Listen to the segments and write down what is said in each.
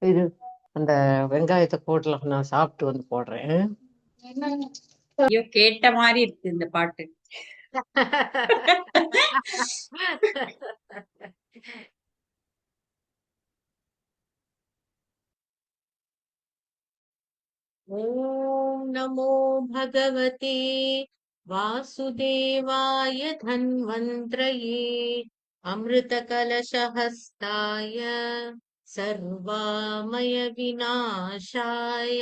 இரு, அந்த வெங்காயத்தை போடலாம், நான் சாப்பிட்டு வந்து போடுறேன். ஐயோ, கேட்ட மாதிரி இருக்கு இந்த பாட்டு. ஓம் நமோ பகவதே வாசுதேவாய தன்வந்திரயே அமிர்தகலசஹஸ்தாய சர்வாமய விநாசாய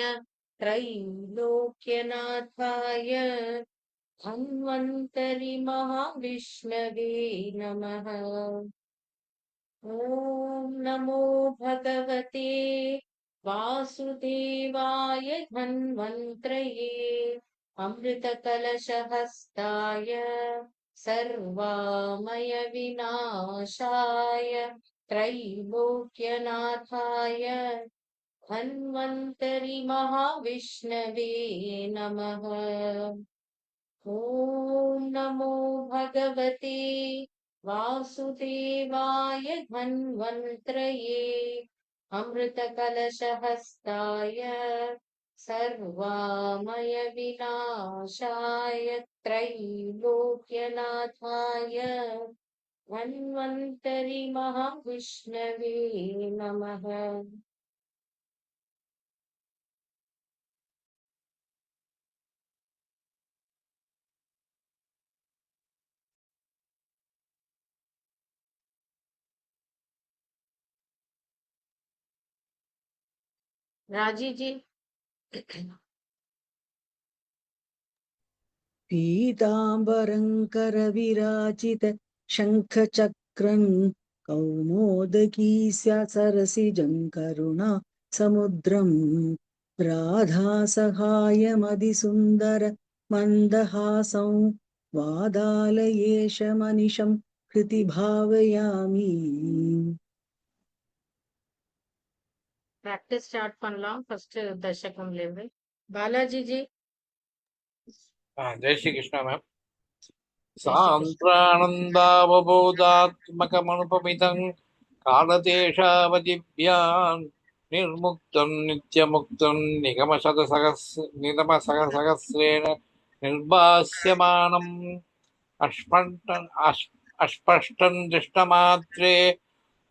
த்ரைலோக்யநாதாய தன்வந்தரி மகாவிஷ்ணவே நமः. ஓம் நமோ பகவதே வாசுதேவாய தன்வந்திரயே அமிர்தகலசஹஸ்தாய சர்வாமய விநாசாய த்ரைலோக்யநாதாய தன்வந்தரி மகாவிஷ்ணவே நமः. ஓம் நமோ பகவதே வாசுதேவாய தன்வந்திரயே அமிர்தகலசஹஸ்தாய சர்வாமய விநாசாய த்ரைலோக்யநாதாய தன்வந்தரி மகாவிஷ்ணவே நமः. राजी जी। पीताम्बरङ्करविराजित शङ्खचक्रन् कौमोदकी सरसिजं करुणा समुद्रम् राधासहायमधिसुन्दर मन्दहासं वादालयेश मनिशं कृति भावयामि. प्रैक्टिस स्टार्ट பண்ணலாம் फर्स्ट दशकம்ல இருந்து. பாலாஜி ஜி. जय श्री कृष्ण मैम. जय श्री कृष्ण. सान्द्रानन्दावबोधात्मकमनुपमितं कालदेशावदिभ्याम् निर्मुक्तं नित्यमुक्तं निगमसहस्रेण निर्भास्यमानम् अस्पष्टं दृष्टमात्रे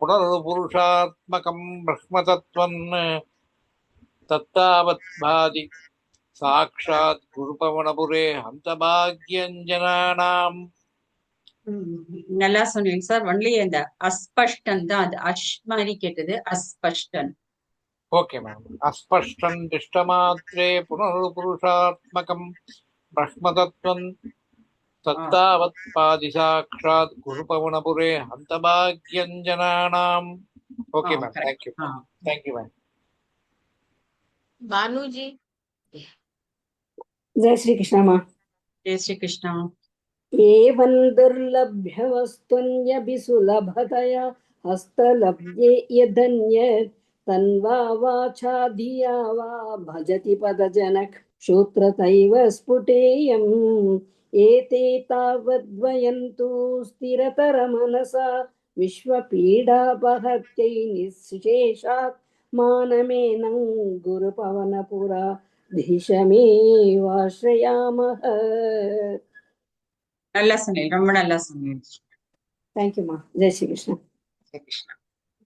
पुनरुपुरुषात्मकं ब्रह्मतत्त्वं तत्तावत् भाति साक्षात् गुरुपवनपुरे हंसभाग्यञ्जनानाम्. நல்லா சொன்னீங்க சார். ஒன்லி இந்த அஸ்பஷ்டன் தான், அது அஷ் மாதிரி கேட்டது, அஸ்பஷ்டன். Okay ma'am. अस्पष्टं दृष्टमात्रे पुनरुपुरुषात्मकं ब्रह्मतत्त्वं तत्तावत् पादि साक्षात् गुरुपवनपुरे हंसभाग्यञ्जनानाम्. Okay ma'am. Thank you. Thank you ma'am. Banu ji. जय श्री कृष्ण माँ. जय श्री कृष्ण. एवं दुर्लभ्य वस्तुन्यभिसुलभतया हस्तलभ्ये यदन्य तन्वा वाचा धिया वा भजति पदजनक श्रोत्रतैव स्फुटेयम्. एते तावद्वयन्तु स्थिरतरमनसा विश्वपीडापहत्यै निःशेषात् मानमेनं गुरुपवनपुरा धीशमेवाश्रयामः. நல்லா சொன்னீங்க, ரொம்ப நல்லா சொன்னீங்க. தேங்க்யூ மா. ஜெய் ஸ்ரீ கிருஷ்ணா. ஜெய் கிருஷ்ணா.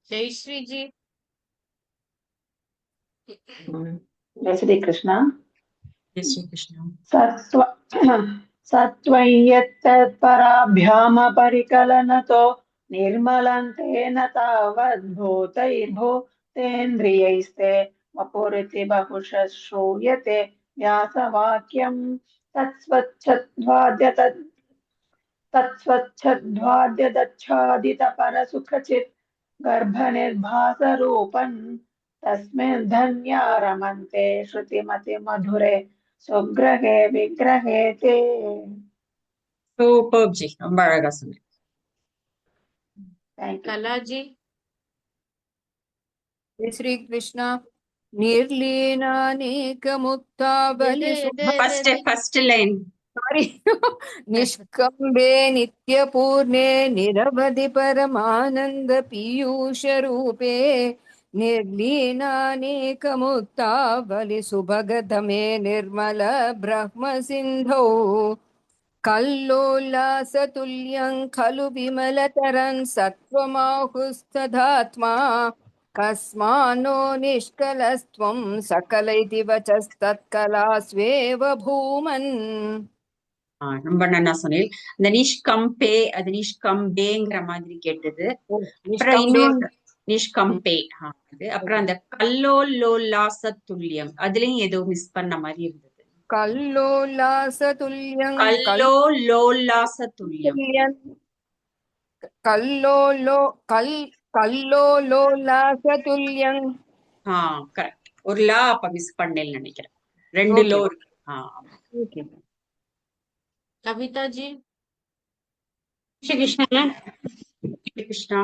जय श्री जी. जय श्री कृष्णा. जय श्री कृष्णा. सत्त्वय्यत्तत्पराभ्यामपरिकलनतो निर्मलं तेन तावद्भूतैर्भूतेन्द्रियैस्ते वपुरिति बहुशः श्रूयते व्यासवाक्यं तत्स्वच्छद्वाद्यदच्छादितपरसुखचित् गर्भनिर्भासरूपन् तस्मिन् धन्या रमन्ते श्रुतिमतिमधुरे सुग्रहे विग्रहे ते. சூப்பர் ஜி, ரொம்ப அழகா சொன்னீங்க. कला जी. जय श्री कृष्ण. निर्लीनानेकमुक्तावली फर्स्ट लाइन. सॉरी. निष्कम्बे नित्यपूर्णे निरवधि परमानंद पीयूष रूपे निर्लीनानेकमुक्तावलि सुभगतमे निर्मल ब्रह्मसिन्धौ कल्लोलासतुल्यं खलु विमलतरन् सत्त्वमाहुस्तदात्मा कस्मान्नो निष्कलस्त्वं सकल इति वचस्तत्कलास्वेव भूमन्. ரொம்ப நல்லா சொன்னேன். இந்த நிஷ்கம்பே அது நிஷ்கம்பேங்கிற மாதிரி கேட்டது. அப்புறம் இன்னொன்று நிஷ்கம்பே அது. அப்புறம் அந்த கல்லோல்லாசத்துல்யம் அதுலயும் ஏதோ மிஸ் பண்ண மாதிரி இருந்தது. கல்லோலாசதுல்யம் கல்லோல்லாசத்துல்யம் கல்லோலாசதுல்யம். கரெக்ட். ஒரு லா அப்ப மிஸ் பண்ணேன்னு நினைக்கிறேன். 2 லோ இருக்கு. कविता जी श्री कृष्ण मैम. கிருஷ்ணா.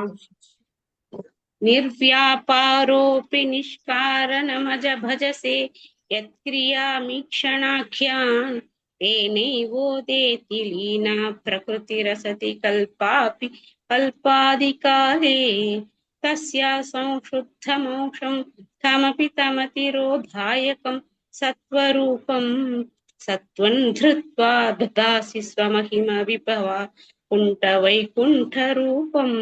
निर्व्यापारोऽपि निष्कारणमज भजसे यत्क्रियामीक्षणाख्यान् तेनैवोदेति लीना प्रकृतिरसति कल्पापि कल्पादिकाले तस्या संशुद्धमोक्षं तमपि तमतिरोधायकं सत्त्वरूपं सत्त्वं धृत्वा ददासि स्वमहिमा विभवा कुण्ठवैकुण्ठरूपम्.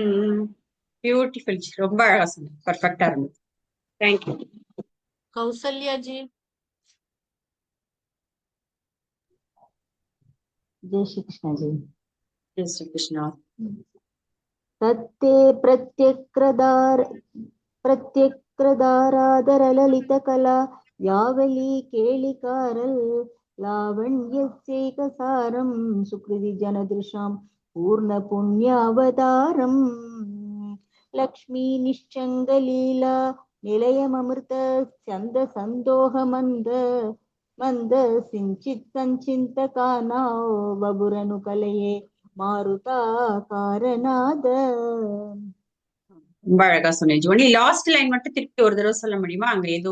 பியூட்டிஃபுல். ரொம்ப அழகா சொன்னேன். பர்ஃபெக்டா இருந்தது. தேங்க்யூ. कौसल्या जी जय श्री कृष्ण जी. जय श्री कृष्णा. तत्ते प्रत्यक्रदारादर ललित कला यावली केलिकारल लावण्यस्यैकसारं सुकृति जनदृशां पूर्ण पुण्यावतारं लक्ष्मी निश्चङ्गलीला निलयममृत चन्द सन्दोह मंद सिंचित संचिन्तकाना बबुरनु कलये மாருதாகாரநாத. ரொம்ப அழகா சொன்னேன் ஜோனி. லாஸ்ட் லைன் மட்டும் திருப்பி ஒரு தடவை சொல்ல முடியுமா? அங்க ஏதோ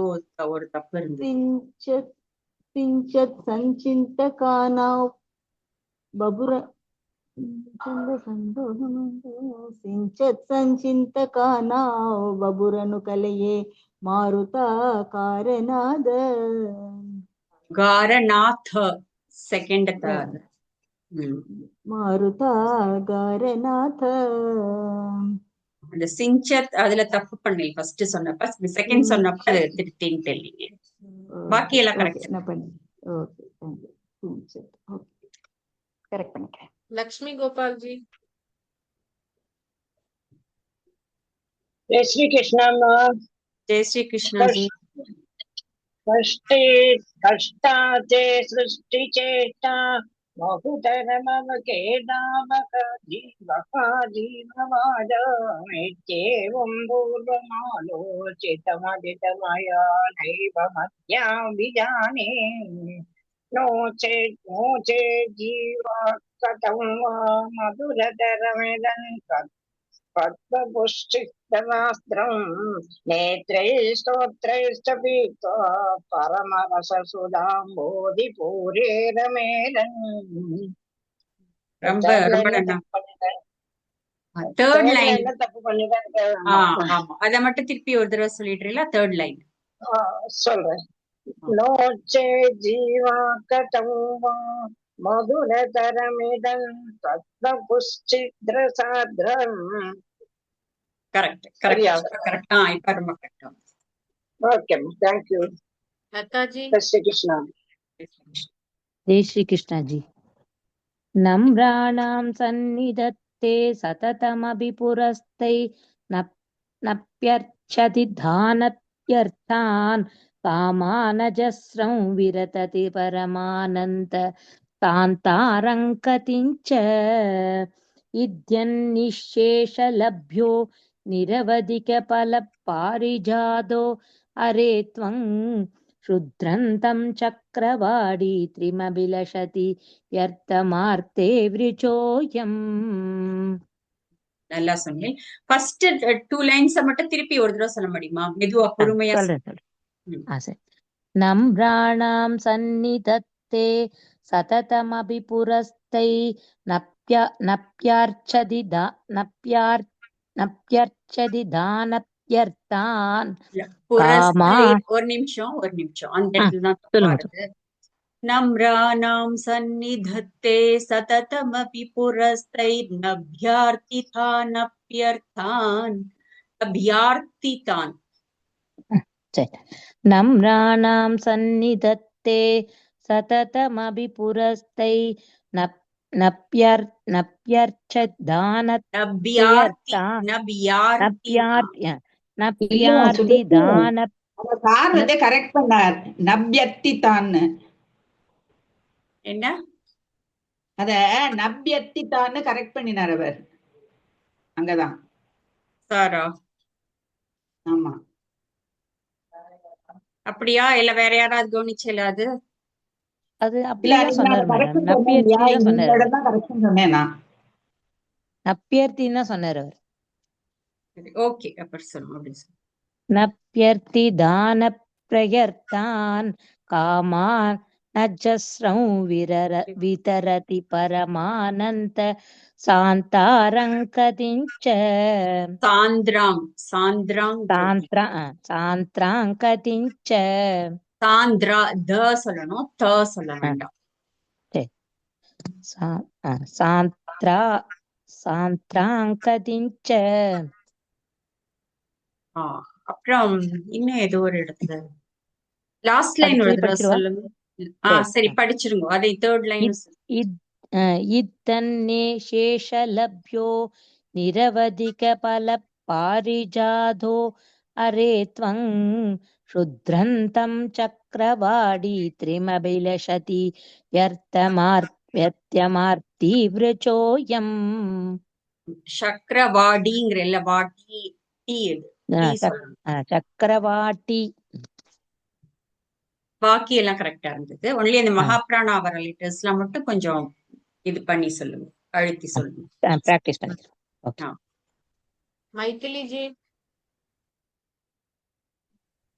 ஒரு தப்பு இருந்தது. சிஞ்சத் சஞ்சிந்தகானாவ் பபுர சிஞ்சத் சஞ்சிந்தகானாவ் பபுரனு கலையே மாருதாகாரநாத. காரநாத செகண்ட் தேர்ட். மாருதாகாரநாத. அந்த சிஞ்சத் அதுல தப்பு பண்ணேன் ஃபர்ஸ்ட் சொன்னப்ப. செகண்ட் சொன்னப்ப அது திருத்தின்னு தெரியலீங்க. பாக்கி எல்லாம் கரெக்ட். Okay thank you. சிஞ்சத் ஓகே கரெக்ட் பண்ணிக்கிறேன். लक्ष्मी गोपाल जी जय श्री कृष्ण मैम. जय श्री कृष्णा जी. कष्टाते सृष्टि चेष्टा बहुतर मम के नामक जीववादमेत्येवं पूर्वमालोचितमदितमया नैव मत्यां विजाने नो चेत् जीवा कथं वा मधुरतरमिदं पद्मपुष्टिस्तनास्त्रं नेत्रैः स्तोत्रैश्च पीत्वा परमरससुधाम्बोधिपूरे रमेरन्. ரொம்ப ரொம்ப நல்லா. தேர்ட் லைன் தப்பு பண்ணிட்டேன். ஆமா அத மட்டும் திருப்பி ஒரு தடவை சொல்லிடுறீங்களா? தேர்ட் லைன் சொல்றேன். நோச்சே ஜீவா கதம் வா மதுரதரமிதம் பத்மபுஷ்டித்ரசாத்ரம். Correct correct correct. இப்ப ரொம்ப கரெக்டா. Okay thank you. Lata ji जय श्री कृष्ण. जय श्री कृष्ण जी. नम्राणां सन्निधत्ते सततमभिपुरस्तै नप्यर्चति धानप्यर्थान् कामानजस्रं विरतति परमानन्त कान्तारङ्कतिञ्च इद्यन्निःशेषलभ्यो निरवधिकफलपारिजातो अरे त्वं क्षुद्रन्तं चक्रवाडी त्रिमभिलषति व्यर्थमार्ते वृचोऽयम्. நல்லா சொன்னேன். ஃபர்ஸ்ட் 2 லைன்ஸ் மட்டும் திருப்பி ஒரு தடவை சொல்ல முடியுமா? மெதுவா பொறுமையா சொல்றேன். நம்ராணாம் சந்நிதத்தே சததமபி புரஸ்தை நப்யர்ச்சதி தானப்யர்ச்சதி நப்யர்த்தான் காமா ஒரு நிமிஷம் அந்த இடத்துல தான் தப்பா சொல்லுங்க இருக்கு. நம்ராணாம் சந்நிதத்தே சததமபி புரஸ்தைர்நப்யார்த்திதானப்யர்த்தான் அபியார்த்திதான். சரி. நம்ராணாம் சந்நிதத்தே சததமபி புரஸ்தை நப்யர்ச்சதானப்யர்த்தான் நப்யார்த்திதான சார் வந்து கரெக்ட் பண்ணார், நப்யத்தி தான்னு. என்ன அத நப்யத்தி தான்னு கரெக்ட் பண்ணினார் அவர் அங்கதான். சாரா? ஆமா, அப்படியா? இல்ல வேற யாராவது கவனிச்சல? அது அது இல்ல அப்படிதான் சொன்னார் மேடம். நப்பியர்த்தி தான் சொன்னார். நப்பியர்த்தின்னு தான் சொன்னார் அவர். ஓகே, அப்புறம் சொல்லுங்க. அப்படி சொல்லுங்க. நப்யர்த்தி தான பிரயர்த்தான் காமான் நஜஸ்ரம் விதரதி பரமானந்த சாந்தாரங்கதிஞ்ச சாந்திராங்கதிஞ்ச சாந்திரா த சொல்லணும், த சொல்ல வேண்டாம். சாந்திராங்கதிஞ்ச. அப்புறம் இன்னும் ஏதோ ஒரு இடத்துல லாஸ்ட் லைன் ஒரு தடவை சொல்லுங்க. சரி, படிச்சிருங்க. அதை தேர்ட் லைன். இத்தன்னே சேஷலப்யோ நிரவதிக பல பாரிஜாதோ அரே த்வங் க்ஷுத்ரந்தம் சக்கரவாடி த்ரிமபிலஷதி வியர்த்தமார்த்தி விருச்சோயம். சக்கரவாடிங்கிற இல்ல, வாட்டி சக்கரவாட்டி. பாக்கி எல்லாம் கரெக்டா இருந்தது. ஒன்லி அந்த மகாபிராணா வர லிட்டர்ஸ் எல்லாம் மட்டும் கொஞ்சம் இது பண்ணி சொல்லுங்க, அழுத்தி சொல்லுங்க, பிராக்டிஸ் பண்ணிக்கலாம். மைதிலி ஜி.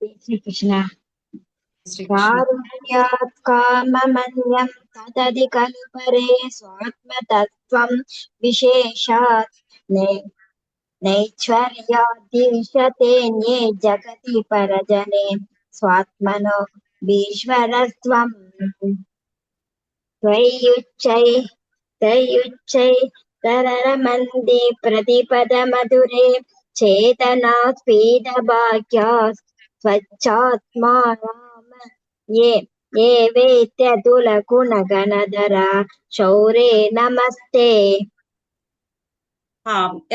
श्री कृष्ण। कारुण्यात् काममन्यं तदधि खलु परे स्वात्मतत्त्वं विशेषात् नैश्वर्याद्दिश्यतेऽन्ये जगति परजने स्वात्मनो भीश्वरस्त्वम् त्वय्युच्चै तररमन्दे प्रतिपदमधुरे चेतनात् स्फीतभाग्यात् स्वच्छात्मा राम ये वेत्यतुलगुणगणधरा शौरे नमस्ते.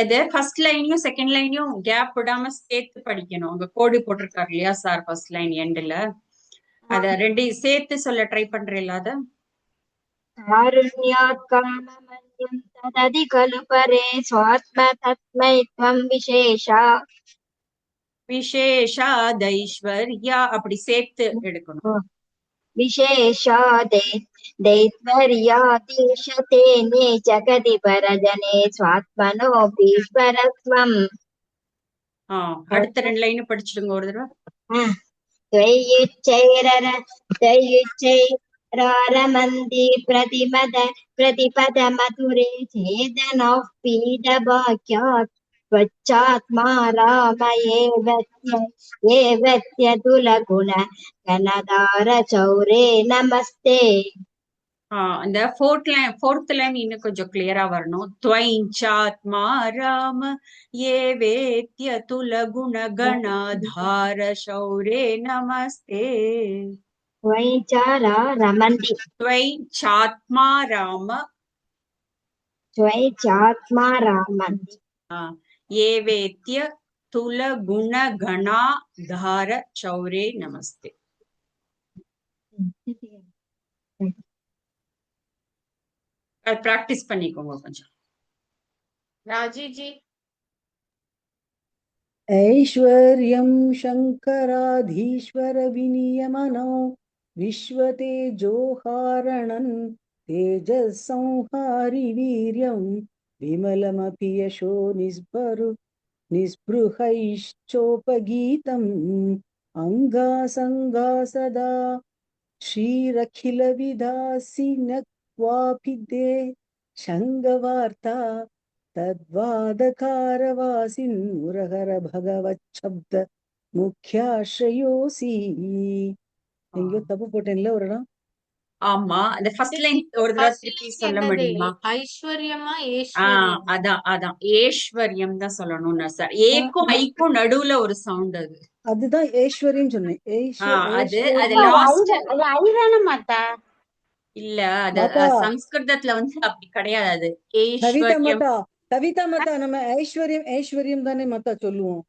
அது ஃபர்ஸ்ட் லைனையும் செகண்ட் லைனையும் கேப் விடாம சேர்த்து படிக்கணும். அங்க கோடி போட்டிருக்காரு இல்லையா சார் ஃபர்ஸ்ட் லைன் எண்ட்ல, அத ரெண்டையும் சேர்த்து சொல்ல ட்ரை பண்றீங்களா? அத காருண்யாத் காமமன்யம் தததி கலு பரே ஸ்வாத்ம தத்மைத்வம் விசேஷாதைஸ்வர்யா அப்படி சேர்த்து எடுக்கணும். विशेषादैश्वर्यादिशतेने जगति परजने स्वात्मनो भीश्वरत्वम्. அடுத்த ரெண்டு லைன் படிச்சிடுங்க ஒரு தடவை. त्वय्युच्चैरारमन्ति प्रतिपद मधुरे चेदनः पीडभाग्यात् स्वच्छात्मा राम ये व्यत्यतुलगुण गणधार चौरे नमस्ते. அந்த ஃபோர்த் லைன் இன்னும் கொஞ்சம் கிளியரா வரணும். त्वय्चात्मा राम ये वेत्यतुलगुण गणाधार शौरे नमस्ते. त्वय्चात्मा राम ये वेत्यतुलगुणगणाधार शौरे नमस्ते. அது பிராக்டிஸ் பண்ணிக்கோங்க கொஞ்சம். ராஜி ஜி. ऐश्वर्यं शङ्कराधीश्वर विनियमनो विश्वतेजोहारणं तेजस्संहारि वीर्यं विमलमपि यशो निस्पृहैश्चोपगीतम् अङ्गासङ्गा सदा श्रीरखिलविदासिनक्वापि दे शङ्गवार्ता तद्वादकारवासिन् मुरहर भगवच्छब्द मुख्याश्रयोऽसि. எங்கேயோ தப்பு போட்டேன்ல ஒரு இடம். ஆமா, அந்த ஃபர்ஸ்ட் லைன் ஒரு தடவை திருப்பி சொல்ல முடியுமா? ஐஸ்வர்யமா ஈஸ்வரியம்? அதான் ஏஸ்வரியம் தான் சொல்லணும்னா சார். ஏக்கும் ஐக்கும் நடுவுல ஒரு சவுண்ட் அது. அதுதான் ஏஸ்வரியம் சொன்னேன். அது லாஸ்ட் ஐதான மாத்தா இல்ல, அது சம்ஸ்கிருதத்துல வந்து அப்படி கிடையாது. அது கவிதா மாதா நம்ம ஐஸ்வர்யம் தானே மாதா சொல்லுவோம்.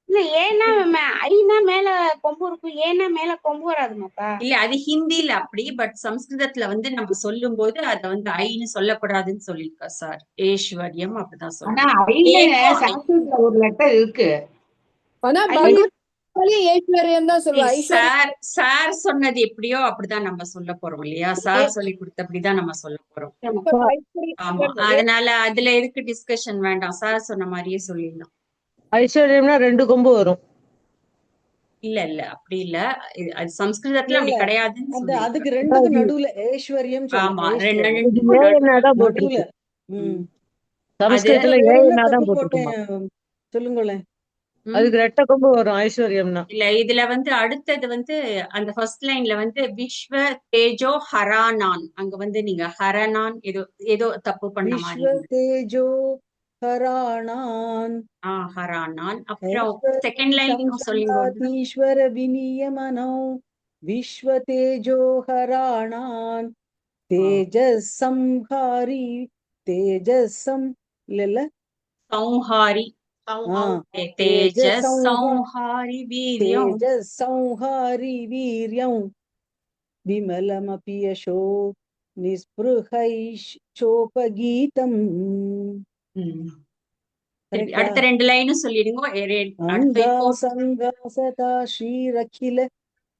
இல்ல ஏன்னா ஐனா மேல கொம்பு இருக்கும், ஏன்னா மேல கொம்பு வராது மாத்தா. இல்ல அது ஹிந்தில அப்படி, பட் சம்ஸ்கிருதத்துல வந்து நம்ம சொல்லும் போது அத வந்து ஐன்னு சொல்லக்கூடாதுன்னு சொல்லிருக்கா சார். ஏஸ்வரியம் அப்படிதான் சொல்லுவோம். ஒரு லெட்டர் இருக்கு. சார் சொன்னது எப்படியோ அப்படிதான் நம்ம சொல்ல போறோம் இல்லையா? சார் சொல்லி கொடுத்தபடிதான் நம்ம சொல்ல போறோம். ஆமா, அதனால அதுல எதுக்கு டிஸ்கஷன் வேண்டாம். சார் சொன்ன மாதிரியே சொல்லிடலாம். ஐஸ்வர்யம்னா 2 கொம்பு வரும். இல்ல அப்படி இல்ல, அது சம்ஸ்கிருதத்துல அப்படி கிடையாதுன்னு. அதுக்கு 2க்கு நடுவுல ஐஸ்வர்யம். ஆமா, நடுவுல சம்ஸ்கிருதத்துல ஏனாதான் போட்டுருக்கோம். சொல்லுங்களேன். அதுக்கு 2 கொம்பு வரும் ஐஸ்வர்யம்னா. இல்ல இதுல வந்து அடுத்தது வந்து அந்த ஃபர்ஸ்ட் லைன்ல வந்து விஸ்வ தேஜோ ஹரானான், அங்க வந்து நீங்க ஹரனான் ஏதோ தப்பு பண்ண மாதிரி. விஸ்வ தேஜோ ஹரானான். ஹரானான். அப்புறம் செகண்ட் லைன் சொல்லுங்க. ஈஸ்வர விநியமனோ விஸ்வ தேஜோ ஹரானான் தேஜஸ் சம்ஹாரி. தேஜஸம் இல்ல சம்ஹாரி. தேஜஸ் சம்ஹாரி வீர்யம் விமலமபி யசோ நிஸ்பృహைஷோபகீதம். அடுத்த 2 லைனும் சொல்லிடுங்க. சங்கசதா ஸ்ரீரகில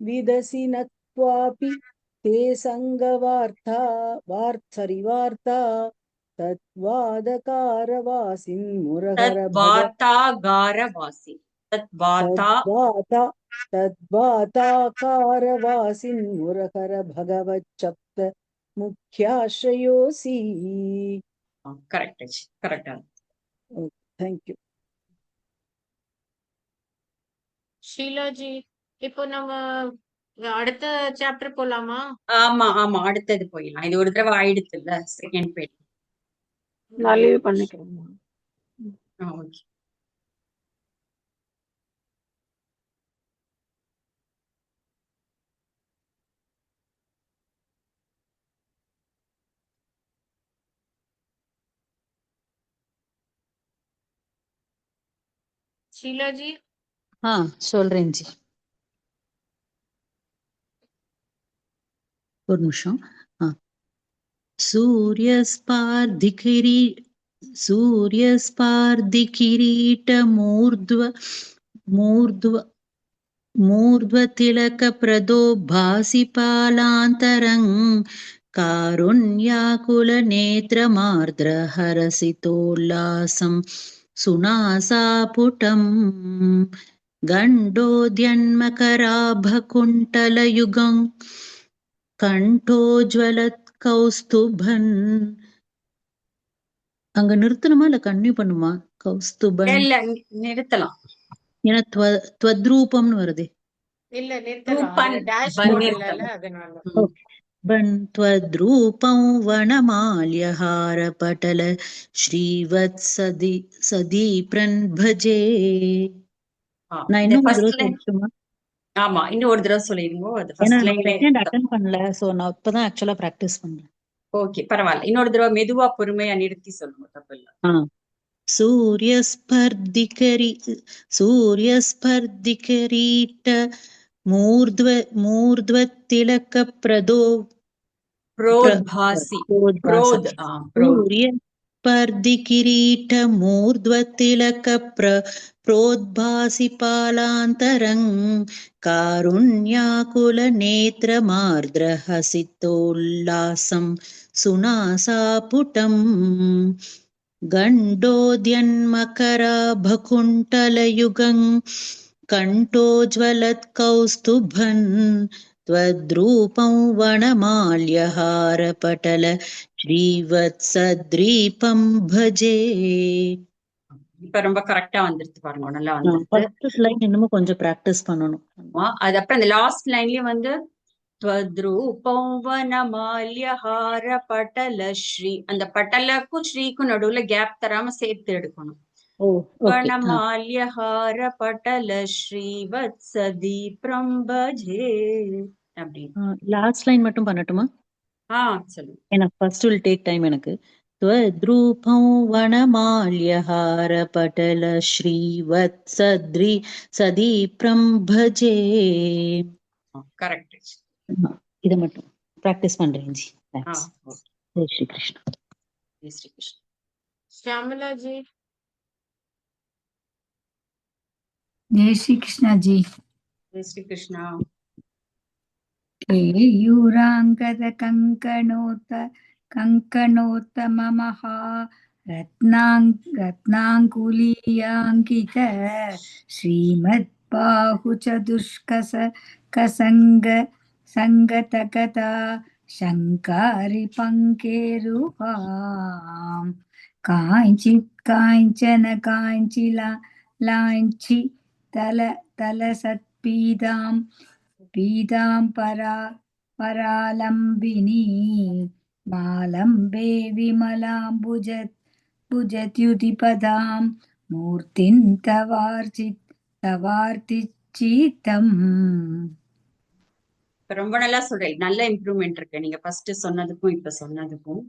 விதசினத்வாபி தே சங்கவார்த்தா வார்த்தா தத்வாதகாரவாசின் முரஹர தத்வாதாகாரவாசின் முரஹர பகவச்சப்த முக்கியாஸ்ரயோசி. கரெக்டா. தேங்க்யூ ஷீலாஜி. இப்போ நம்ம அடுத்த சாப்டர் போலாமா? ஆமா அடுத்தது போயிடலாம். இது ஒரு தடவை ஆயிடுச்சு இல்ல, செகண்ட் பேஜ் நான் லீவ் பண்ணிக்கிறேன். ஓகே. ஷீலாஜி. சொல்றேன் ஜி, ஒரு நிமிஷம். सूर्यस्पार्धिकिरीट मूर्ध्वतिलकप्रदो भासिपालान्तरं कारुण्याकुलनेत्रमार्द्रहरसितोल्लासं सुनासापुटं गण्डोद्यन्मकराभकुण्टलयुगं कण्ठोज्वलत्कौस्तुभन्. அங்க நிறுத்தணுமா இல்ல கன்டினியூ பண்ணுமா? கௌஸ்துபன் இல்ல நிறுத்தலாம். ஏன்னா த்வத்ரூபம்னு வருதே. இல்ல நிறுத்தலாம், டாஷ் போடல அதனால. பன் த்வத்ரூபம் வனமால்யஹார படல ஸ்ரீவத் சதீப்ரன் பஜே. நான் இன்னும் ஒரு தடவை சொல்லட்டுமா? ஆமா, இன்னும் ஒரு தடவை சொல்லிருங்க. அது ஃபர்ஸ்ட் லைன்ல அட்டெண்ட் பண்ணல, சோ நான் இப்பதான் ஆக்சுவலா பிராக்டிஸ் பண்றேன். ஓகே, பரவாயில்ல. இன்னொரு தடவை மெதுவா பொறுமையா நிறுத்தி சொல்லுங்க, தப்பு இல்ல. சூரியஸ்பர்திகரீட்ட மூர்ध्वतिलकप्रदो प्रोद्भासि सूर्यस्पर्धिकिरीट प्रोद्भासिपालान्तरं कारुण्याकुलनेत्रमार्द्रहसितोल्लासं सुनासापुटं गण्डोद्यन्मकराभकुण्टलयुगं कण्ठोज्वलत्कौस्तुभन् त्वद्रूपं वनमाल्यहारपटल ஸ்ரீவத்சத்ரீபம் பஜே. இப்ப ரொம்ப கரெக்டா வந்துருது பாருங்க, நல்லா வந்துருது. ஃபர்ஸ்ட் லைன் இன்னமும் கொஞ்சம் பிராக்டிஸ் பண்ணணும். அது அப்புறம் அந்த லாஸ்ட் லைன்லயும் வந்து त्वद्रूपं वनमाल्यहार पटल श्री, அந்த பட்டலக்கும் ஸ்ரீக்கும் நடுவுல கேப் தராம சேர்த்து எடுக்கணும். वनमाल्यहार पटल श्री वत्सदीप्रं भजे அப்படி. லாஸ்ட் லைன் மட்டும் பண்ணட்டுமா? சொல்லுங்க. எனக்கு ஃபர்ஸ்ட் will take time எனக்கு. त्वद्रूपं वनमाल्यहार पटल श्रीवत्सद्री सदीप्रं भजे. கரெக்ட். இத மட்டும் பிராக்டிஸ் பண்றேன் ஜி. தேங்க்ஸ். ஜெய் ஸ்ரீ கிருஷ்ணா. ஜெய் ஸ்ரீ கிருஷ்ணா. श्यामला जी. जय श्री कृष्णा जी. जय श्री कृष्णा. केयूरांगद कंकणोत्तममहा रत्नांकुलीयांकित श्रीमद्बाहुचतुष्कस कसंग संगतकथा शंकारि पंकेरुहां कांचित कांचन कांचिला लांछि तल सत्पीदां पीदां परालंबिनी मालंबे विमलाम्बुजत्युतिपदां मूर्तिं तवार्तिचितम्. ரொம்ப நல்லா சொல்றேன். நல்ல இம்ப்ரூவ்மெண்ட் இருக்கு நீங்க ஃபர்ஸ்ட் சொன்னதுக்கும் இப்ப சொன்னதுக்கும்.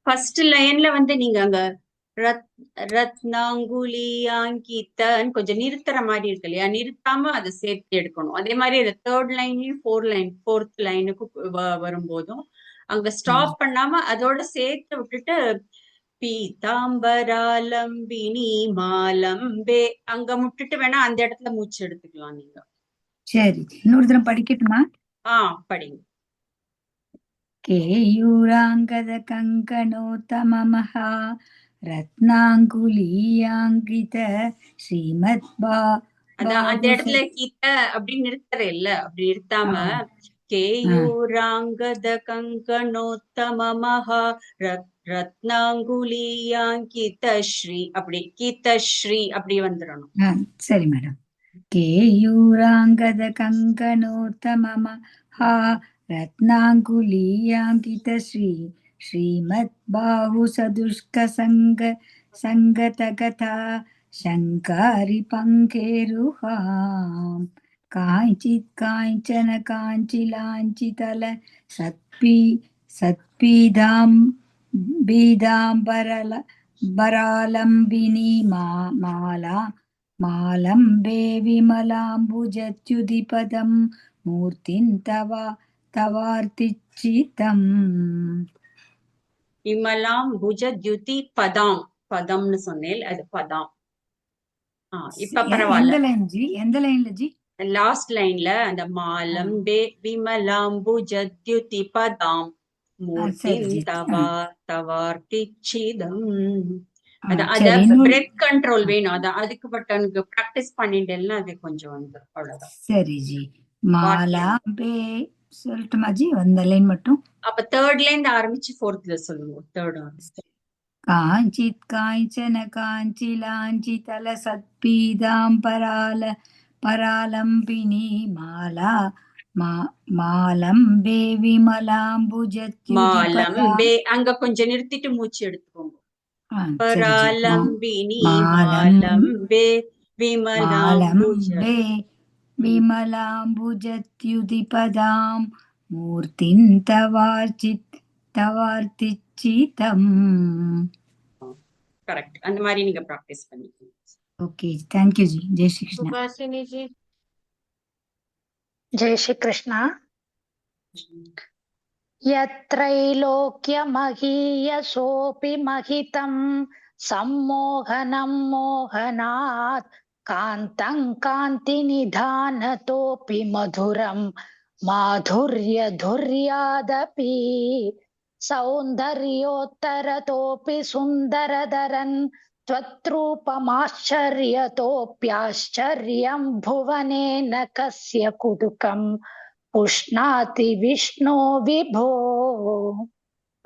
ஃபர்ஸ்ட் லைன்ல வந்து நீங்க அங்க ரத்னாங்குலியாங்கித்தன் கொஞ்சம் நிறுத்துற மாதிரி இருக்கு இல்லையா, நிறுத்தாம அதை சேர்த்து எடுக்கணும். அதே மாதிரி இந்த தேர்ட் லைன்லயும் ஃபோர்த் லைனுக்கு வரும்போதும் அங்க ஸ்டாப் பண்ணாம அதோட சேர்த்து விட்டுட்டு பீதாம்பராலம்பினி மாலம்பே அங்க முட்டுட்டு வேணா அந்த இடத்துல மூச்சு எடுத்துக்கலாம் நீங்க. சரி, இன்னொரு தரம் படிக்கட்டுமா? படிங்க. கேயூராங்கத கங்கணோத்தமமஹா ரத்னாங்குலியாங்கித ஸ்ரீமத்பா. அதான் அந்த இடத்துல கீத அப்படின்னு நிறுத்துற இல்ல, அப்படி நிறுத்தாம கேயூராங்கத கங்கணோத்தமமஹா ரத்னாங்குலியாங்கித ஸ்ரீ அப்படி கீத ஸ்ரீ அப்படி வந்துடணும். சரி மேடம். கேயூராங்கத கங்கணோத்தமமஹா ரத்னாங்குலியாங்கித ஸ்ரீ ஸ்ரீமத்பாஹு சதுஷ்க சங்கதகதா சங்காரி பங்கேருஹாம் காஞ்சித் காஞ்சன காஞ்சிலாஞ்சிதல சத்பீதாம் பராலம்பினி மாலம்பே விமலாம்புஜத்யுதிபதம் மூர்த்தின் தவார்த்திச்சிதம். விமலாம்புஜத்யுதி பதாம், பதம்னு சொன்னேன், அது பதாம். இப்ப பரவாயில்ல. எந்த லைன்ல ஜி? லாஸ்ட் லைன்ல அந்த மாலம்பே விமலாம்புஜத்யுதி பதாம் மூர்த்தின் தவார்த்திச்சிதம். அத பிரெத் கண்ட்ரோல் வேணும். அதுக்கு பட்டனுக்கு பிராக்டிஸ் பண்ணிட்டேன்னா அது கொஞ்சம் வந்து அவ்வளவுதான். சரி ஜி. மாலாம்பே சொல்லட்டுமா ஜி அந்த லைன் மட்டும்? அப்ப தேர்ட் லைன் ஆரம்பிச்சு ஃபோர்த்ல சொல்லுங்க. தேர்ட் ஆரம்பிச்சு காஞ்சித் காஞ்சன காஞ்சிலாஞ்சிதல சத்பீதாம் பராலம்பினி மாலம்பே விமலாம்புஜத்யுதிபதா. மாலம்பே அங்க கொஞ்சம் நிறுத்திட்டு மூச்சு எடுத்துக்கோங்க. பராலம்பினி மாலம்பே விமலாம்புஜத்யுதிபதாம் மூர்த்தின் தவார்த்திச்சிதம். கரெக்ட். அந்த மாதிரி நீங்க பிராக்டிஸ் பண்ணிக்கோங்க. Okay, thank you ji. ஜெய் ஸ்ரீ கிருஷ்ணா. सुभाषिनी जी. जय श्री कृष्णा. यत्रैलोक्यमहीयसोऽपि महितं सम्मोहनं मोहनात् कान्तं कान्तिनिधानतोऽपि मधुरं माधुर्यधुर्यादपि सौन्दर्योत्तरतोऽपि सुन्दरधरन् त्वत्रूपमाश्चर्यतोऽप्याश्चर्यं भुवनेन कस्य कुतुकम् पुष्णाति विष्णो विभो.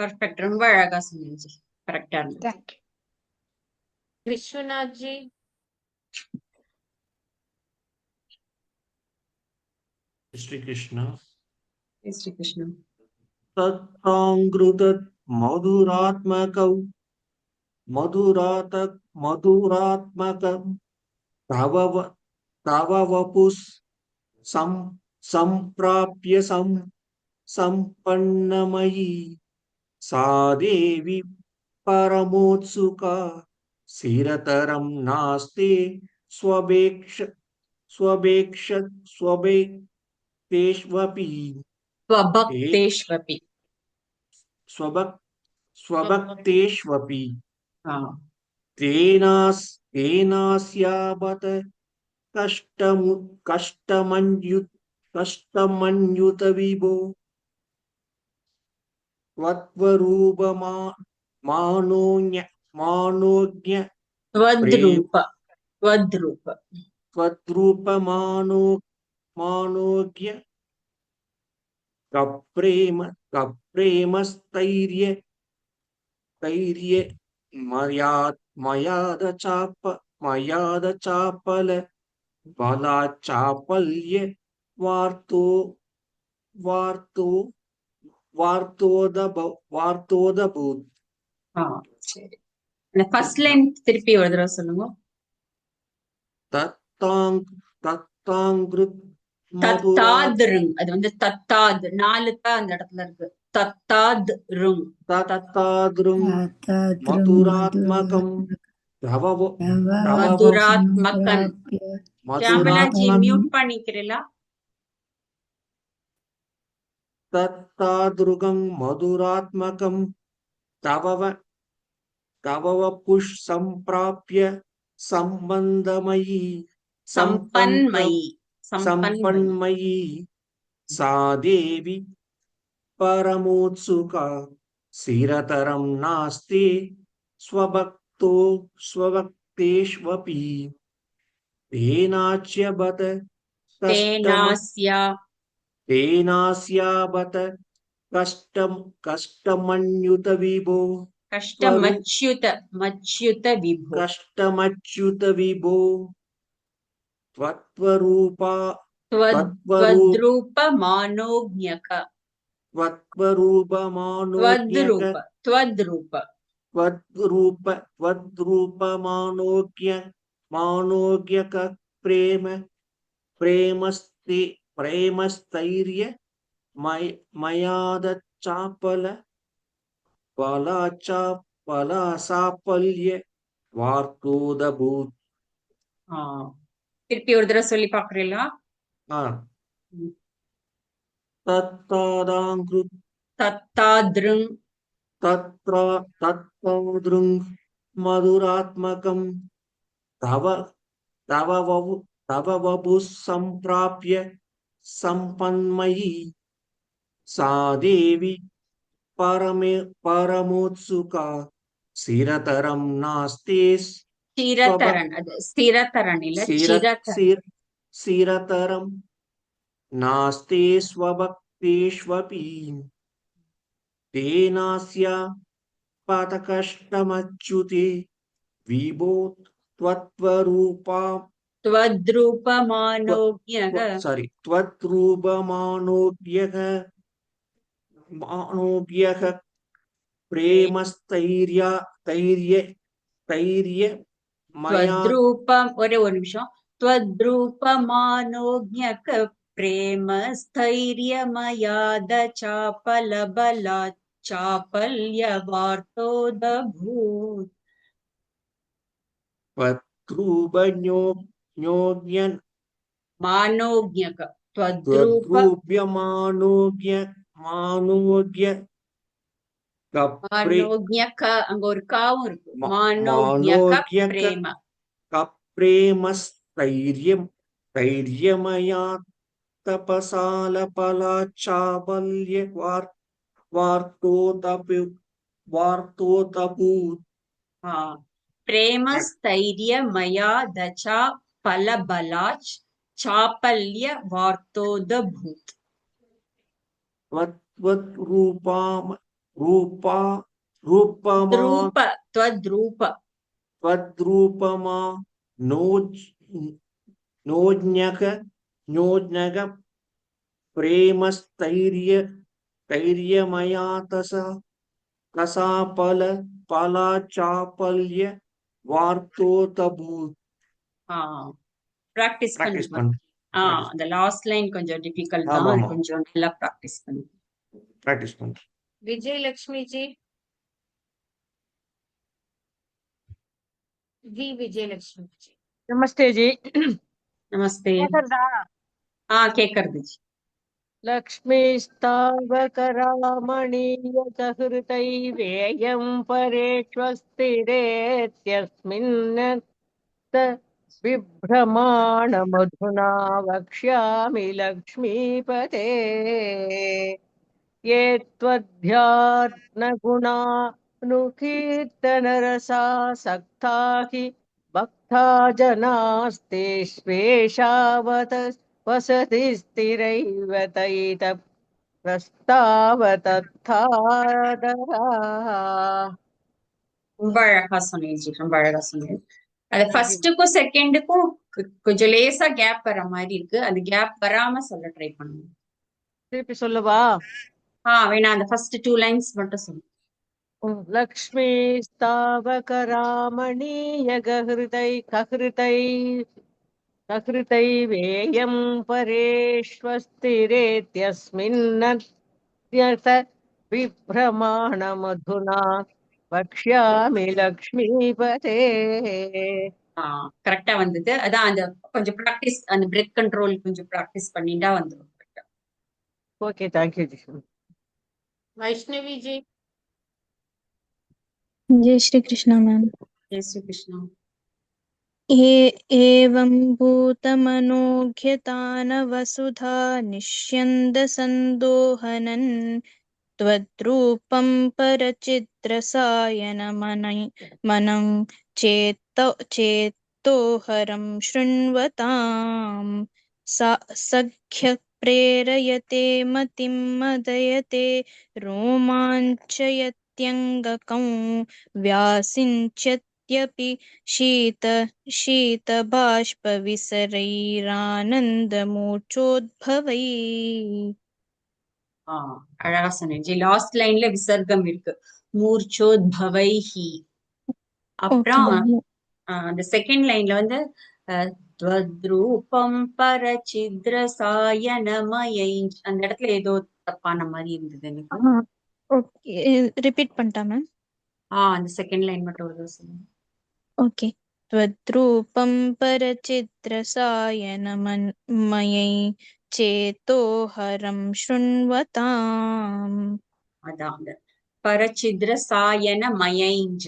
பர்ஃபெக்ட். ரொம்ப அழகா சொன்னீங்க. கரெக்டா இருந்தது. தேங்க்யூ. விஸ்வநாத் ஜி. श्री कृष्ण ஸ்ரீ கிருஷ்ணா. तत्ताङ्कृतत् मधुरात्मकौ मधुरात्मकं तव वपुस् सम्प्राप्य सम्पन्नमयी सा देवी परमोत्सुका स्थिरतरं नास्ति स्वभक्तेष्वपि ஸ்வபக்தேஷ்வபி. स्वभक्तेष्वपि तेनास्यावत कष्टमन्युत विभो त्वद्रूपमानोज्ञ त्वद्रूपमानोज्ञ कप्रेमस्थैर्य मयाद चापल बलाचापल्य वार्तोदभूत्. சரி. அந்த ஃபர்ஸ்ட் லைன் திருப்பி ஒரு தடவை சொல்லுங்க. தத்தாத்ருங். அது வந்து தத்தாத் 4 தா அந்த இடத்துல இருக்கு. தத்தாத்ருங். மதுராத்மகம் மதுராத்மகன். ஷியாமலாஜி மியூட் பண்ணிக்கிறீங்களா? தத்தாத்ருகம் மதுராத்மகம் तव वपुः सम्प्राप्य सम्पन्मयी सा देवी परमोत्सुका स्थिरतरं नास्ति स्वभक्तेष्वपि तेनास्यावत कष्टमन्युत विभो कष्टमच्युत विभो त्वद्रूपमानोज्ञक त्वद्रूपमानोज्ञक प्रेमस्थैर्य मयादचापल பலாசாப்பல்ய வார்த்தோதபூத். திருப்பி ஒரு தடவை சொல்லி பாக்குறீங்களா? தத்தாத்ருங் மதுராத்மகம் தவ வபுஸ் சம்பிராப்ய சம்பன்மயி சா தேவி परमोत्सुका स्थिरतरं नास्ति स्थिरतरं नास्ति स्वभक्तेष्वपि तेनास्या पातकष्टमच्युते विभो त्वद्रूपमानोज्ञः प्रेमस्थैर्य ஒரே ஒரு நிமிஷம். त्वद्रूपमानोज्ञक प्रेमस्थैर्यमयाद चापलबलाचापल्य वार्तोदभूत्. मानोज्ञक மானோக்ஞக. அங்க ஒரு காவும் இருக்கு. மானோக்ஞக பிரேம தைரியமயா தபசால பலாச்சாபல்ய வார்த்தோதபூத். प्रेमस्थैर्यमया दचा फलबलाच् चापल्य वार्तोदभूत्. रूपा रूपमा த்ரூப त्वद्रूप त्वद्रूपमा नोज नोज्ञक प्रेमस्थैर्यमया कसापल पलाचापल्य वार्तोतभूत பிராக்டிஸ் practice பண்ணுங்க. பண்ணு அந்த லாஸ்ட் லைன் கொஞ்சம் டிஃபிகல்ட் தான், ஆமா அது ஆமா கொஞ்சம் நல்லா பிராக்டிஸ் பண்ணுங்க. practice பண்ணு विजयलक्ष्मी जी, वी विजयलक्ष्मी जी। नमस्ते जी। நமஸ்தே. கேக்குறதா? கேக்குறது ஜி. लक्ष्मीस्तावकरामणीय सहृतैवेयं परेष्वस्तिरेत्यस्मिन् बिभ्रमाणमधुना वक्ष्यामि लक्ष्मीपते। ये त्वध्यात्मगुणानुकीर्तनरसा सक्ता हि भक्ता जनास्ते स्वेषावत वसति स्थिरैव तैत प्रस्तावतत्थादरा। ரொம்ப அழகா சொன்னீங்க ஜி, ரொம்ப அழகா சொன்னீங்க. அது ஃபர்ஸ்டுக்கும் செகண்டுக்கும் கொஞ்சம் லேசா கேப் வர மாதிரி இருக்கு. அந்த கேப் வராம சொல்ல ட்ரை பண்ணுங்க. திருப்பி சொல்லவா? வேணா அந்த ஃபர்ஸ்ட் 2 லைன்ஸ் மட்டும் சொல்லுங்க. लक्ष्मीस्तावकरामणीय कहृतैवेयं परेष्वस्तिरेत्यस्मिन्नत्यर्थ विभ्रमाणमधुना वक्ष्यामि लक्ष्मीपते। கரெக்டா வந்தது. அதான் அந்த கொஞ்சம் பிராக்டிஸ், அந்த பிரெத் கண்ட்ரோல் கொஞ்சம் பிராக்டிஸ் பண்ணிட்டா வந்துடும். ओके, थैंक यू जी। वैष्णवी जी, जय श्री कृष्ण मैम। जय श्री कृष्ण। एवं भूतमनोज्ञतान वसुधा निष्यन्द सन्दोहनन् त्वद्रूपं परचित्रसायनमनं चेतोहरं शृण्वताम् सख्य प्रेरयते मतिं मदयते रोमाञ्चयत्यङ्गकं व्यासिञ्चत्यपि शीतबाष्पविसरैरानन्दमूर्छोद्भवैः। அழகா சொன்னேன் ஜி. லாஸ்ட் லைன்ல விசர்க்கம் இருக்கு, மூர்ச்சோத்பவைஹி. அப்புறம் அந்த செகண்ட் லைன்ல வந்து त्वद्रूपं परचिद्रसायनमयै, அந்த இடத்துல ஏதோ தப்பான மாதிரி இருந்தது எனக்கு. ஓகே, ரிப்பீட் பண்ணிட்டா மேம்? அந்த செகண்ட் லைன் மட்டும் ஒரு தடவை சொல்லுங்க. ஓகே. त्वद्रूपं परचित्रसायनमयै चेतोहरं शृण्वताम्. அதான் அந்த பரச்சித்ர சாயன மயைஞ்ச்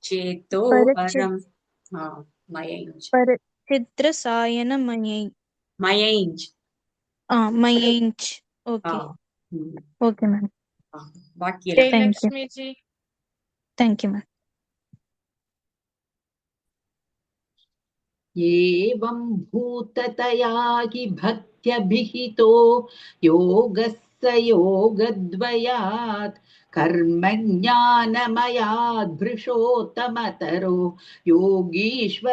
சேத்தோ ஹரம் மயைஞ்ச் परचित्रसायनमयै மயைஞ்ச் मयैञ्च। ओके ओके मैम, बाकी जयलक्ष्मी जी, थैंक यू मैम। एवं भूततया हि भक्त्यभिहितो योगस्य योगद्वयात् कर्मज्ञानमयाद् भृशोत्तमतरो योगीश्वरैर्गीयते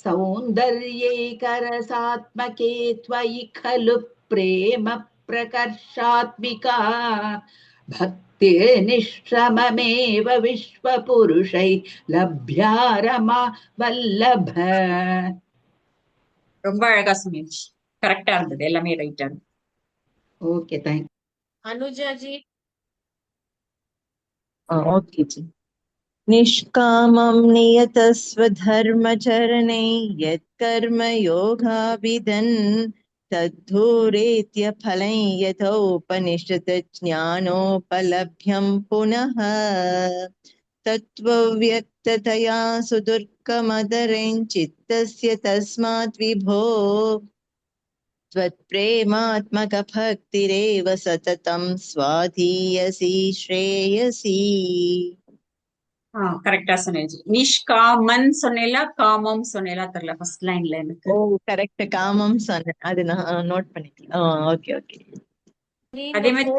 सौन्दर्यैकरसात्मके त्वयि खलु प्रेम प्रकर्षात्मिका भक्तिर्निश्रममेव विश्वपुरुषै लभ्या रमा वल्लभ। ரொம்ப அழகா சொன்னீங்க, கரெக்டா இருந்தது, எல்லாமே ரைட்டா இருந்தது. Okay, thank you. Anuja ji, okay ji. निष्कामं नियतस्वधर्मचरणे यत्कर्म योगाभिधन् तद्धूरेत्य फलं यथोपनिषदज्ञानोपलभ्यं पुनः तत्त्वव्यक्ततया सुदुर्गमदरें चित्तस्य तस्मात् विभो त्वत्प्रेमात्मकभक्तिरेव सततं स्वाधीयसी श्रेयसी। கரெக்டா சொன்னேன். நிஷ்காமன் சொன்னேல, காமம் சொன்னேல தெரியல ஃபர்ஸ்ட் லைன்ல எனக்கு. ஓ கரெக்ட், காமம் சொன்னேன், அது நான் நோட் பண்ணிக்கலாம். Okay okay. அதே மாதிரி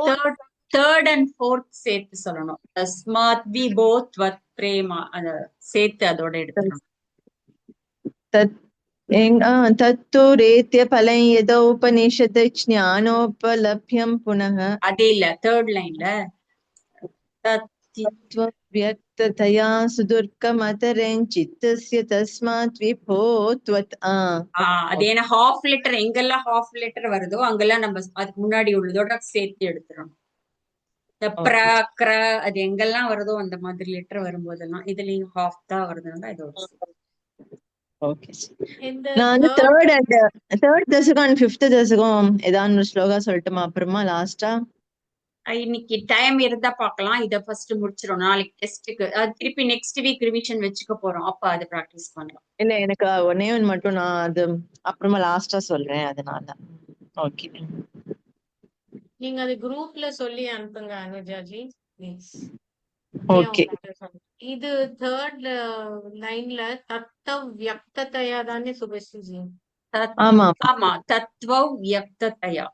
தேர்ட் அண்ட் ஃபோர்த் சேர்த்து சொல்லணும். தஸ்மாத் விபோ த்வத் பிரேமா அத சேர்த்து அதோட எடுத்துக்கணும். தத்து ரேத்ய பலம் யதோ உபநிஷத் ஞானோபலப்யம் புனः. அதே இல்ல, தேர்ட் லைன்ல வியக்ததயா சுதுர்க்கமதரேன் சித்தஸ்ய தஸ்மாத் விபோ த்வத். அது ஏன்னா ஹாஃப் லெட்டர் எங்கெல்லாம் ஹாஃப் லெட்டர் வருதோ அங்கெல்லாம் நம்ம அதுக்கு முன்னாடி உள்ளதோட சேர்த்து எடுத்துறோம். இந்த பிர கிர அது எங்கெல்லாம் வருதோ அந்த மாதிரி லெட்டர் வரும்போதெல்லாம் இதுலயும் ஹாஃப் தான் வருதுனால இதோட. ஓகே, நான் தேர்ட் தசகம் அண்ட் ஃபிஃப்த் தசகம் ஏதாவது ஒரு ஸ்லோகா சொல்லட்டுமா? அப்புறமா லாஸ்டா இன்னைக்கு டைம் இருந்தா பாக்கலாம். இத ஃபர்ஸ்ட் முடிச்சிரும். நாளைக்கு டெஸ்ட்டுக்கு திருப்பி நெக்ஸ்ட் வீக் ரிவிஷன் வச்சுக்க போறோம். அப்ப அதை பிராக்டிஸ் பண்ணலாம். இல்ல, எனக்கு ஒன்னே ஒன்று மட்டும் நான் அது அப்புறமா லாஸ்டா சொல்றேன், அதனால. ஓகே, நீங்க அது குரூப்ல சொல்லி அனுப்புங்க அனுஜாஜி ப்ளீஸ். ஓகே. இது தேர்ட் லைன்ல தத்தவ் வியக்ததயா தானே சுபஸ்ரீஜி? ஆமா ஆமா, தத்வவ் வியக்ததயா.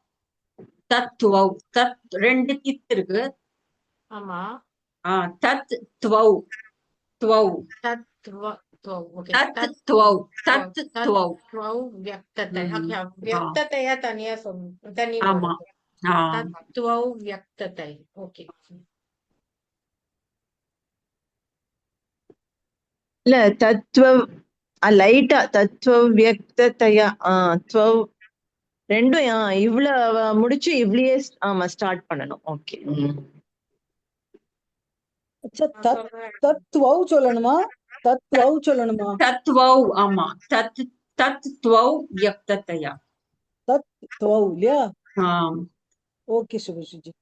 தத்வவ் தத் ரெண்டு தித் இருக்கு. ஆமா, தத் த்வவ் த்வவ் தத்வவ். ஓகே, தத்வவ் தத்வவ் தத்வவ் வியக்ததயா. ஓகே, வியக்ததயா தனியா சொல்லு, தனி. ஆமா, தத்வவ் வியக்ததயா. ஓகே. இல்ல, தத்துவ லைட்டா தத்துவ வியக்ததயா த்வவ் ரெண்டும் இவ்வளவு முடிச்சு இவ்ளயே ஸ்டார்ட் பண்ணணும். ஓகே, தத்வவ் சொல்லணுமா? தத்வவ் சொல்லணுமா? தத்வவ். ஆமா, தத்வவ் வியக்ததயா. தத்வவ் இல்லையா? ஓகே சுபஸ்ரீஜி.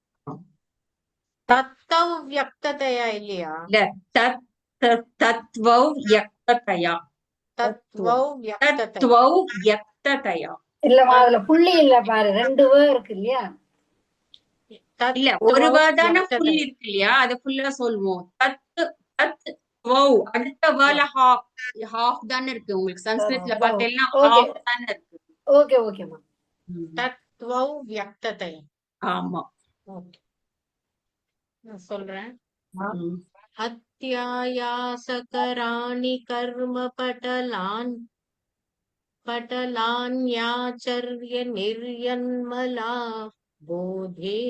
தத்தவ் வியக்ததயா இல்லையா? இல்ல, தத்வவ் வியக்ததயா. தத்வவ் வியக்ததயா. தத்வவ் வியக்ததயா. இல்லம்மா, அதுல புள்ளி இல்ல பாரு, ரெண்டு வே இருக்கு இல்லையா? இல்ல, ஒரு வேர்டான புல் இருக்கு இல்லையா, அத ஃபுல்லா சொல்லுவோம். தத்வவ் அடுத்த வேர்ல ஹாஃப் தானே இருக்கு. உங்களுக்கு சன்ஸ்கிரிட்ல பார்த்தேன்னா ஹாஃப் தானே இருக்கு. ஓகே ஓகேமா. தத்வவ் வியக்ததயா. ஆமா, ஓகே, நான் சொல்றேன். அத்யாயாசகராணி கர்ம பட்டலான்யாச்சர்ய நிர்யன்மலா போதே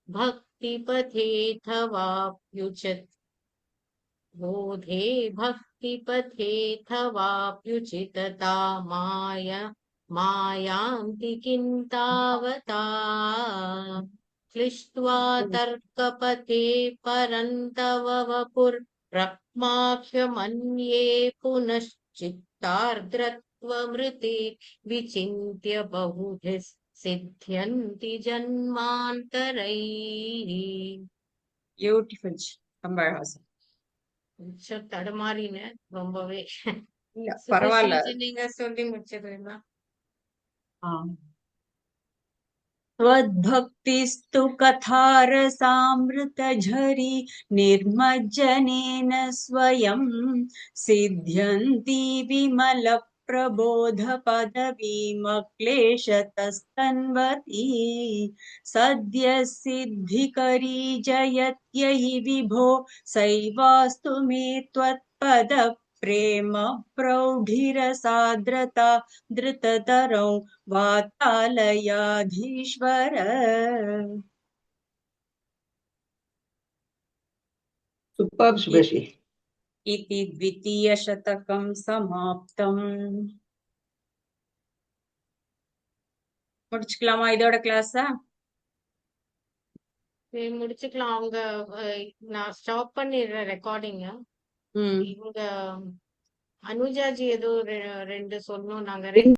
भक्तिपथेऽथवाप्युचितता मायान्ति किन्तावता क्लिष्ट्वा तर्कपथे परन्तव वपुर्ब्रह्माख्यमन्ये पुनश्चित्तार्द्रत्वमृते विचिन्त्य बहुभिः सिद्ध्यन्ति जन्मान्तरैः. Beautiful comparison. தடுமாறின ரொம்பவே. இல்ல, பரவாயில்ல, நீங்க சொல்லி முடிச்சிருந்தா. त्वद्भक्तिस्तु कथारसामृतझरी निर्मज्जनेन स्वयं सिद्ध्यन्ति विमलप्रबोधपदवीमक्लेशतस्तन्वती सद्यः सिद्धिकरी जयत्ययि विभो सैवास्तु मे त्वत्पद प्रेम प्रौढिरसाद्रता धृततरौ वातालयाधीश्वर. சூப்பர் சுபஸ்ரீ. इति द्वितीयशतकं समाप्तम्. முடிச்சுக்கலாமா இதோட கிளாஸா? முடிச்சுக்கலாம். அவங்க நான் ஸ்டாப் பண்ணிடுறேன் ரெக்கார்டிங்க. இவங்க அனுஜாஜி ஏதோ ரெண்டு சொல்லணும். நாங்க